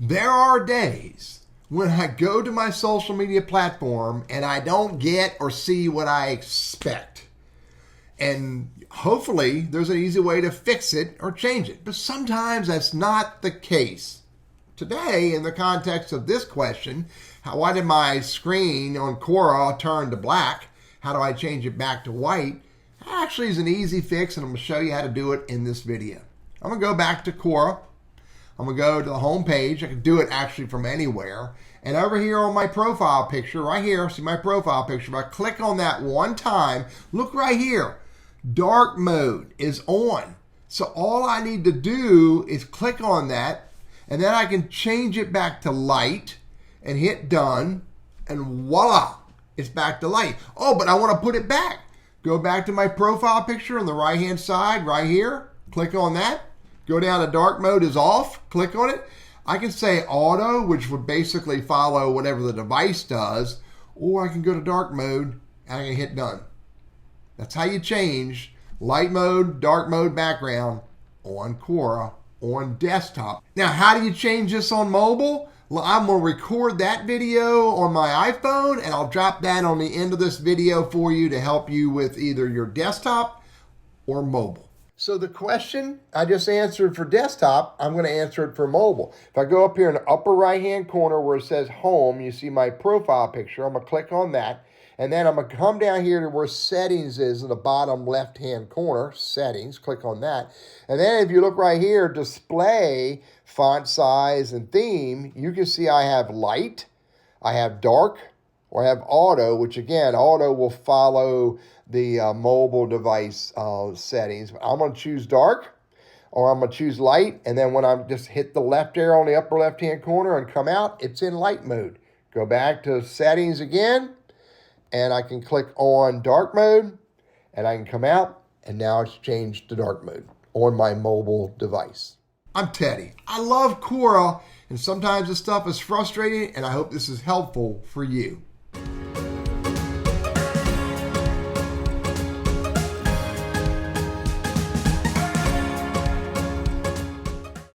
There are days when I go to my social media platform and I don't get or see what I expect. And hopefully there's an easy way to fix it or change it. But sometimes that's not the case. Today, in the context of this question, why did my screen on Quora turn to black? How do I change it back to white? Actually is an easy fix, and I'm going to show you how to do it in this video. I'm going to go back to Quora. I'm going to go to the home page. I can do it actually from anywhere. And over here on my profile picture, right here, see my profile picture, if I click on that one time, look right here. Dark mode is on. So all I need to do is click on that, and then I can change it back to light and hit done, and voila, it's back to light. Oh, but I want to put it back. Go back to my profile picture on the right-hand side right here. Click on that. Go down to dark mode is off, click on it. I can say auto, which would basically follow whatever the device does, or I can go to dark mode and I can hit done. That's how you change light mode, dark mode background on Quora on desktop. Now, how do you change this on mobile? Well, I'm going to record that video on my iPhone and I'll drop that on the end of this video for you to help you with either your desktop or mobile. So the question I just answered for desktop, I'm going to answer it for mobile. If I go up here in the upper right-hand corner where it says home, you see my profile picture. I'm going to click on that. And then I'm going to come down here to where settings is in the bottom left-hand corner. Settings, click on that. And then if you look right here, display, font size, and theme, you can see I have light, I have dark, or I have auto, which again, auto will follow the mobile device settings. I'm going to choose dark, or I'm going to choose light, and then when I just hit the left arrow on the upper left-hand corner and come out, it's in light mode. Go back to settings again, and I can click on dark mode, and I can come out, and now it's changed to dark mode on my mobile device. I'm Teddy. I love Quora, and sometimes this stuff is frustrating, and I hope this is helpful for you.